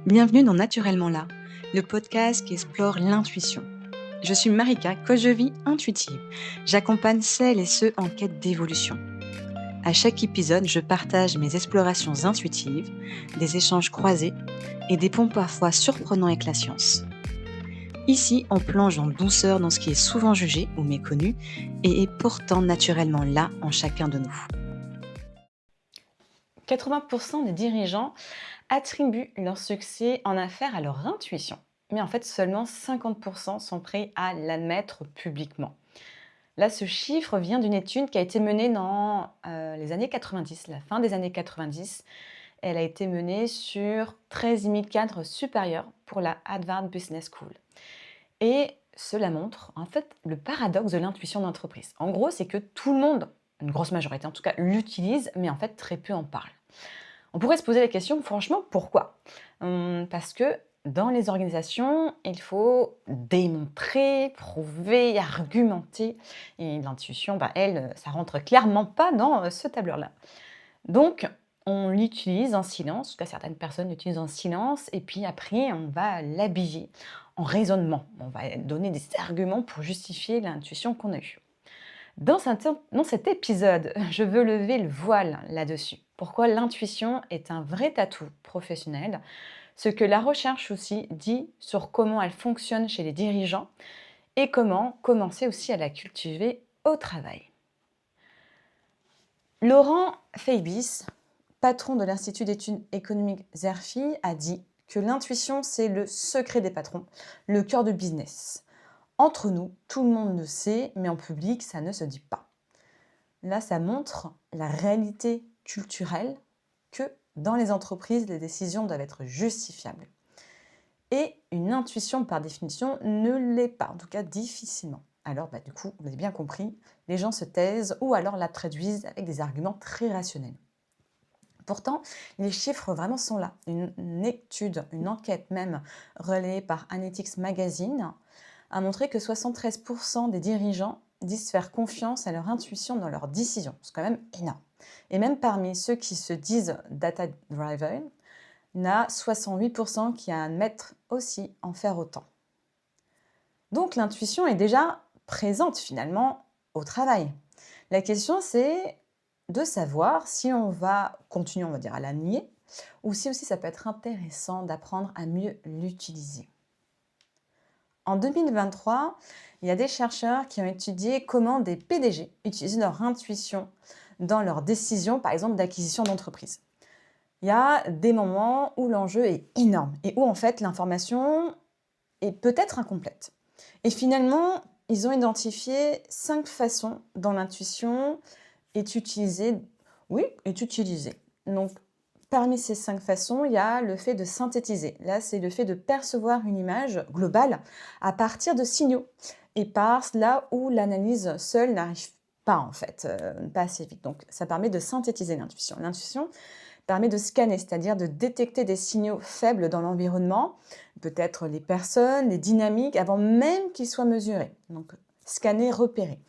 Bienvenue dans Naturellement là, le podcast qui explore l'intuition. Je suis Marika, coach de vie intuitive. J'accompagne celles et ceux en quête d'évolution. À chaque épisode, je partage mes explorations intuitives, des échanges croisés et des ponts parfois surprenants avec la science. Ici, on plonge en douceur dans ce qui est souvent jugé ou méconnu et est pourtant naturellement là en chacun de nous. 80% des dirigeants attribuent leur succès en affaires à leur intuition. Mais en fait, seulement 50% sont prêts à l'admettre publiquement. Là, ce chiffre vient d'une étude qui a été menée dans les années 90, la fin des années 90. Elle a été menée sur 13 000 cadres supérieurs pour la Harvard Business School. Et cela montre en fait le paradoxe de l'intuition d'entreprise. En gros, c'est que tout le monde, une grosse majorité en tout cas, l'utilise, mais en fait très peu en parle. On pourrait se poser la question, franchement, pourquoi ? Parce que dans les organisations, il faut démontrer, prouver, argumenter. Et l'intuition, elle, ça rentre clairement pas dans ce tableur-là. Donc, on l'utilise en silence, en tout cas certaines personnes l'utilisent en silence, et puis après, on va l'habiller en raisonnement. On va donner des arguments pour justifier l'intuition qu'on a eue. Dans cet épisode, je veux lever le voile là-dessus. Pourquoi l'intuition est un vrai atout professionnel, ce que la recherche aussi dit sur comment elle fonctionne chez les dirigeants et comment commencer aussi à la cultiver au travail. Laurent Feibis, patron de l'Institut d'études économiques Zerfi, a dit que l'intuition, c'est le secret des patrons, le cœur du business. Entre nous, tout le monde le sait, mais en public, ça ne se dit pas. Là, ça montre la réalité culturelle que dans les entreprises, les décisions doivent être justifiables. Et une intuition, par définition, ne l'est pas, en tout cas difficilement. Alors, du coup, vous avez bien compris, les gens se taisent ou alors la traduisent avec des arguments très rationnels. Pourtant, les chiffres vraiment sont là. Une étude, une enquête même, relayée par Analytics Magazine, a montré que 73% des dirigeants disent faire confiance à leur intuition dans leurs décisions. C'est quand même énorme. Et même parmi ceux qui se disent data-driven, il y en a 68% qui admettent aussi en faire autant. Donc l'intuition est déjà présente finalement au travail. La question c'est de savoir si on va continuer, on va dire, à la nier, ou si aussi ça peut être intéressant d'apprendre à mieux l'utiliser. En 2023, il y a des chercheurs qui ont étudié comment des PDG utilisent leur intuition dans leurs décisions, par exemple d'acquisition d'entreprise. Il y a des moments où l'enjeu est énorme et où en fait l'information est peut-être incomplète. Et finalement, ils ont identifié 5 façons dont l'intuition est utilisée. Donc, parmi ces 5 façons, il y a le fait de synthétiser. Là, c'est le fait de percevoir une image globale à partir de signaux épars, là où l'analyse seule n'arrive pas, en fait, pas assez vite. Donc, ça permet de synthétiser l'intuition. L'intuition permet de scanner, c'est-à-dire de détecter des signaux faibles dans l'environnement, peut-être les personnes, les dynamiques, avant même qu'ils soient mesurés. Donc, scanner, repérer.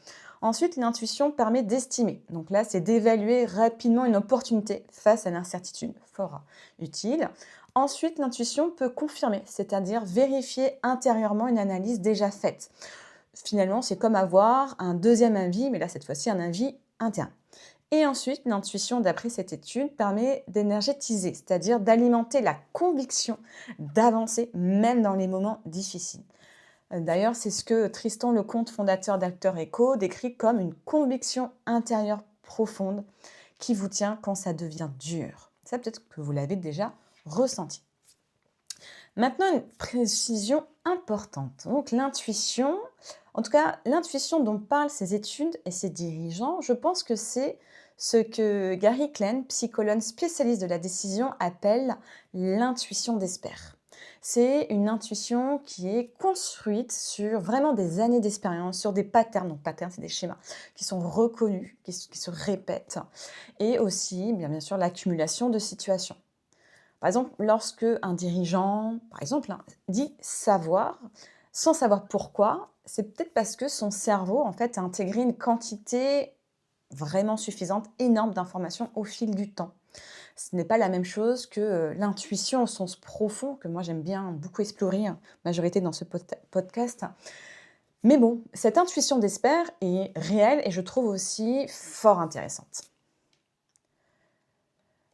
Ensuite, l'intuition permet d'estimer. Donc là, c'est d'évaluer rapidement une opportunité face à l'incertitude. Fort utile. Ensuite, l'intuition peut confirmer, c'est-à-dire vérifier intérieurement une analyse déjà faite. Finalement, c'est comme avoir un deuxième avis, mais là, cette fois-ci, un avis interne. Et ensuite, l'intuition, d'après cette étude, permet d'énergétiser, c'est-à-dire d'alimenter la conviction d'avancer, même dans les moments difficiles. D'ailleurs, c'est ce que Tristan Lecomte, fondateur d'Alter Echo, décrit comme une conviction intérieure profonde qui vous tient quand ça devient dur. Ça, peut-être que vous l'avez déjà ressenti. Maintenant, une précision importante. Donc, l'intuition, en tout cas, l'intuition dont parlent ces études et ces dirigeants, je pense que c'est ce que Gary Klein, psychologue spécialiste de la décision, appelle l'intuition d'expert. C'est une intuition qui est construite sur vraiment des années d'expérience, sur des patterns. Donc, patterns, c'est des schémas qui sont reconnus, qui se répètent, et aussi, bien sûr, l'accumulation de situations. Par exemple, lorsque un dirigeant, dit savoir, sans savoir pourquoi, c'est peut-être parce que son cerveau, en fait, a intégré une quantité vraiment suffisante, énorme d'informations au fil du temps. Ce n'est pas la même chose que l'intuition au sens profond, que moi j'aime bien beaucoup explorer, majorité dans ce podcast. Mais bon, cette intuition d'expert est réelle et je trouve aussi fort intéressante.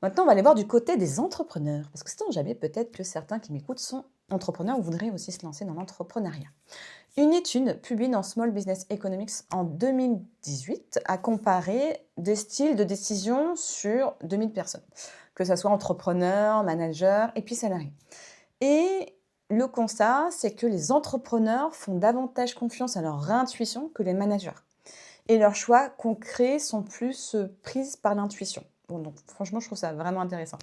Maintenant, on va aller voir du côté des entrepreneurs, parce que sait-on jamais, peut-être que certains qui m'écoutent sont entrepreneurs ou voudraient aussi se lancer dans l'entrepreneuriat. Une étude publiée dans Small Business Economics en 2018 a comparé des styles de décision sur 2000 personnes, que ce soit entrepreneurs, managers et puis salariés. Et le constat, c'est que les entrepreneurs font davantage confiance à leur intuition que les managers. Et leurs choix concrets sont plus pris par l'intuition. Bon, donc franchement, je trouve ça vraiment intéressant.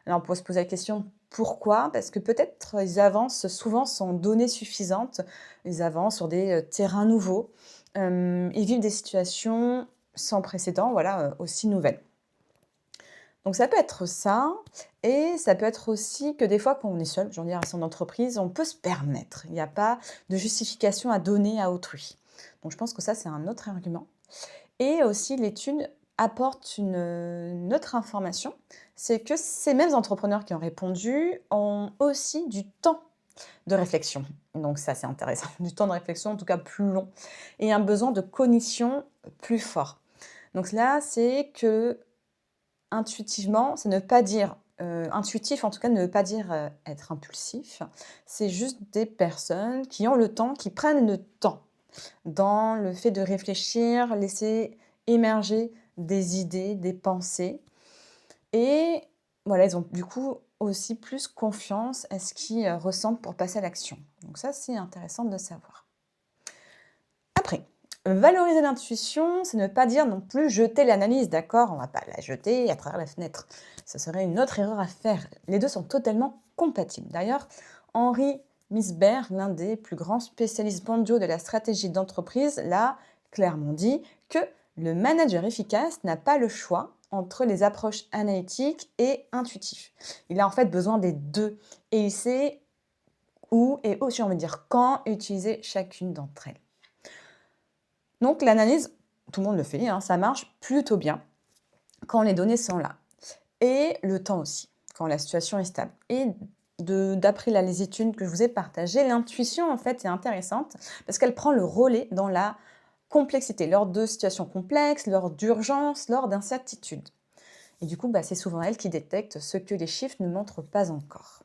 Alors on peut se poser la question, pourquoi? Parce que peut-être ils avancent souvent sans données suffisantes, ils avancent sur des terrains nouveaux, ils vivent des situations sans précédent, voilà, aussi nouvelles. Donc ça peut être ça, et ça peut être aussi que des fois, quand on est seul, j'en dire à son entreprise, on peut se permettre. Il n'y a pas de justification à donner à autrui. Donc je pense que ça, c'est un autre argument. Et aussi, l'étude apporte une autre information, c'est que ces mêmes entrepreneurs qui ont répondu ont aussi du temps de réflexion. Donc ça, c'est intéressant. Du temps de réflexion, en tout cas plus long, et un besoin de cognition plus fort. Donc là, c'est que intuitivement, ça ne veut pas dire intuitif, en tout cas, ne veut pas dire être impulsif. C'est juste des personnes qui ont le temps, qui prennent le temps dans le fait de réfléchir, laisser émerger des idées, des pensées. Et voilà, ils ont du coup aussi plus confiance à ce qu'ils ressentent pour passer à l'action. Donc ça, c'est intéressant de savoir. Après, valoriser l'intuition, ça ne veut pas dire non plus jeter l'analyse, d'accord? On ne va pas la jeter à travers la fenêtre. Ce serait une autre erreur à faire. Les deux sont totalement compatibles. D'ailleurs, Henri Misberg, l'un des plus grands spécialistes mondiaux de la stratégie d'entreprise, l'a clairement dit que le manager efficace n'a pas le choix entre les approches analytiques et intuitives. Il a en fait besoin des deux et il sait où et aussi, on va dire, quand utiliser chacune d'entre elles. Donc l'analyse, tout le monde le fait, ça marche plutôt bien quand les données sont là. Et le temps aussi, quand la situation est stable. Et d'après les études que je vous ai partagées, l'intuition en fait est intéressante parce qu'elle prend le relais dans la complexité, lors de situations complexes, lors d'urgence, lors d'incertitudes. Et du coup, c'est souvent elle qui détecte ce que les chiffres ne montrent pas encore.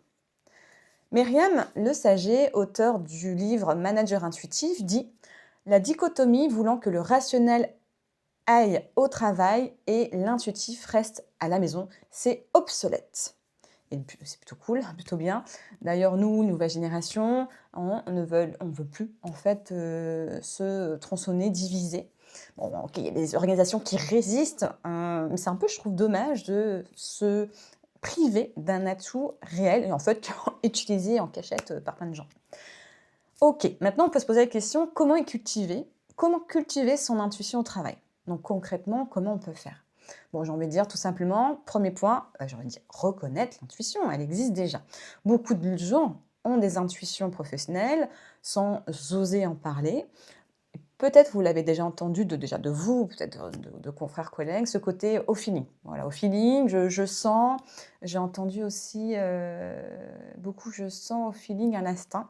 Myriam Lesage, auteur du livre Manager intuitif, dit « La dichotomie voulant que le rationnel aille au travail et l'intuitif reste à la maison, c'est obsolète. » Et c'est plutôt cool, plutôt bien. D'ailleurs, nous, nouvelle génération, on ne veut plus en fait se tronçonner, diviser. Bon, ok, il y a des organisations qui résistent, mais c'est un peu, je trouve, dommage de se priver d'un atout réel et en fait utilisé en cachette par plein de gens. Ok, maintenant on peut se poser la question, comment cultiver son intuition au travail? Donc concrètement, comment on peut faire? Bon, j'ai envie de dire tout simplement, premier point, j'ai envie de dire reconnaître l'intuition, elle existe déjà. Beaucoup de gens ont des intuitions professionnelles sans oser en parler. Peut-être vous l'avez déjà entendu de vous, peut-être de confrères collègues, ce côté au feeling. Voilà, au feeling, je sens. J'ai entendu aussi beaucoup, je sens au feeling un instinct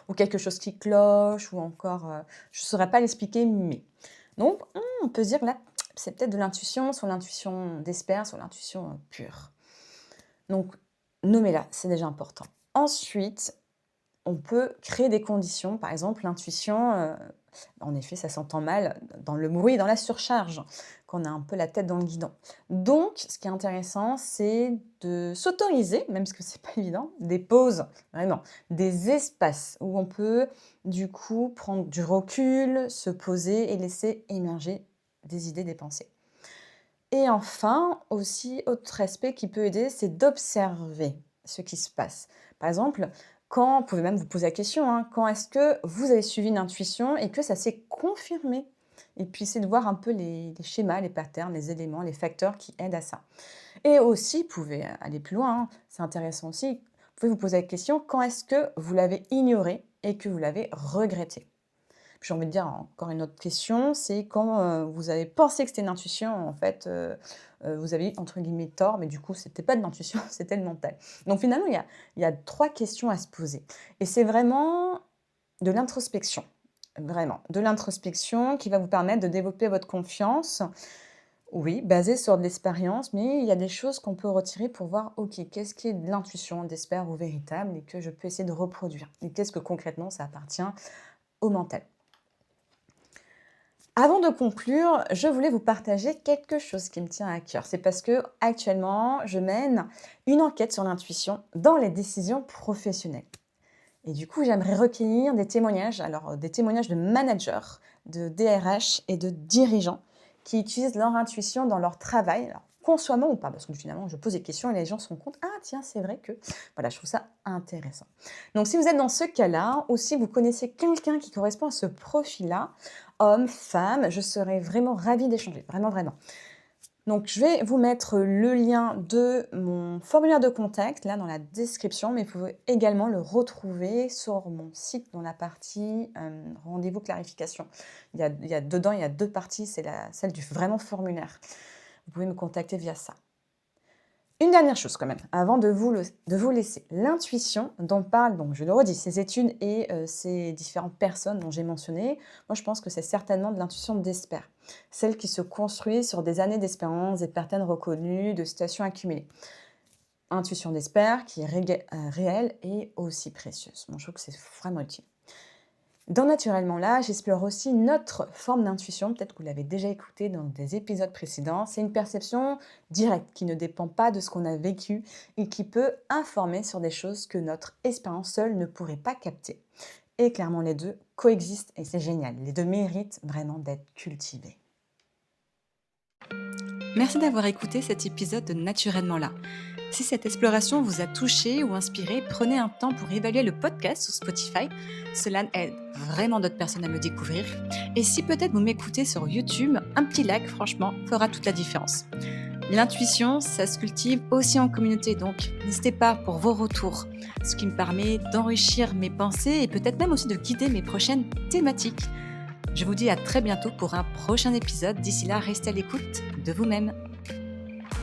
ou quelque chose qui cloche ou encore, je ne saurais pas l'expliquer, mais. Donc, on peut se dire là, c'est peut-être de l'intuition, sur l'intuition d'expert, sur l'intuition pure. Donc, nommez-la, c'est déjà important. Ensuite, on peut créer des conditions, par exemple l'intuition, en effet ça s'entend mal dans le bruit, dans la surcharge, qu'on a un peu la tête dans le guidon. Donc ce qui est intéressant, c'est de s'autoriser, même si c'est pas évident, des pauses, vraiment, des espaces où on peut du coup prendre du recul, se poser et laisser émerger des idées, des pensées. Et enfin, aussi, autre aspect qui peut aider, c'est d'observer ce qui se passe. Par exemple, vous pouvez même vous poser la question, quand est-ce que vous avez suivi une intuition et que ça s'est confirmé? Et puis, c'est de voir un peu les schémas, les patterns, les éléments, les facteurs qui aident à ça. Et aussi, vous pouvez aller plus loin, c'est intéressant aussi, vous pouvez vous poser la question, quand est-ce que vous l'avez ignoré et que vous l'avez regretté? Puis j'ai envie de dire encore une autre question, c'est quand, vous avez pensé que c'était une intuition, en fait, vous avez eu entre guillemets «tort», mais du coup, c'était pas de l'intuition, c'était le mental. Donc finalement, il y a 3 questions à se poser et c'est vraiment de l'introspection, vraiment, de l'introspection qui va vous permettre de développer votre confiance. Oui, basée sur de l'expérience, mais il y a des choses qu'on peut retirer pour voir, OK, qu'est-ce qui est de l'intuition, d'espère ou véritable et que je peux essayer de reproduire? Et qu'est-ce que concrètement ça appartient au mental? Avant de conclure, je voulais vous partager quelque chose qui me tient à cœur. C'est parce que actuellement, je mène une enquête sur l'intuition dans les décisions professionnelles. Et du coup, j'aimerais recueillir des témoignages, alors des témoignages de managers, de DRH et de dirigeants qui utilisent leur intuition dans leur travail, alors consciemment ou pas, parce que finalement, je pose des questions et les gens se rendent compte, ah tiens, c'est vrai que... Voilà, je trouve ça intéressant. Donc, si vous êtes dans ce cas-là, ou si vous connaissez quelqu'un qui correspond à ce profil-là, homme, femme, je serais vraiment ravie d'échanger, vraiment, vraiment. Donc, je vais vous mettre le lien de mon formulaire de contact, là, dans la description, mais vous pouvez également le retrouver sur mon site dans la partie rendez-vous clarification. Dedans, il y a 2 parties, c'est celle du vraiment formulaire. Vous pouvez me contacter via ça. Une dernière chose quand même, avant de vous laisser. L'intuition dont parlent, donc je le redis, ces études et ces différentes personnes dont j'ai mentionné, moi je pense que c'est certainement de l'intuition d'espère. Celle qui se construit sur des années d'expérience, des patterns reconnus, de situations accumulées. Intuition d'espère qui est réelle et aussi précieuse. Moi je trouve que c'est vraiment utile. Dans Naturellement là, j'explore aussi une autre forme d'intuition, peut-être que vous l'avez déjà écouté dans des épisodes précédents. C'est une perception directe qui ne dépend pas de ce qu'on a vécu et qui peut informer sur des choses que notre expérience seule ne pourrait pas capter. Et clairement, les deux coexistent et c'est génial. Les deux méritent vraiment d'être cultivés. Merci d'avoir écouté cet épisode de Naturellement là. Si cette exploration vous a touché ou inspiré, prenez un temps pour évaluer le podcast sur Spotify. Cela aide vraiment d'autres personnes à me découvrir. Et si peut-être vous m'écoutez sur YouTube, un petit like, franchement, fera toute la différence. L'intuition, ça se cultive aussi en communauté, donc n'hésitez pas pour vos retours, ce qui me permet d'enrichir mes pensées et peut-être même aussi de guider mes prochaines thématiques. Je vous dis à très bientôt pour un prochain épisode. D'ici là, restez à l'écoute de vous-même.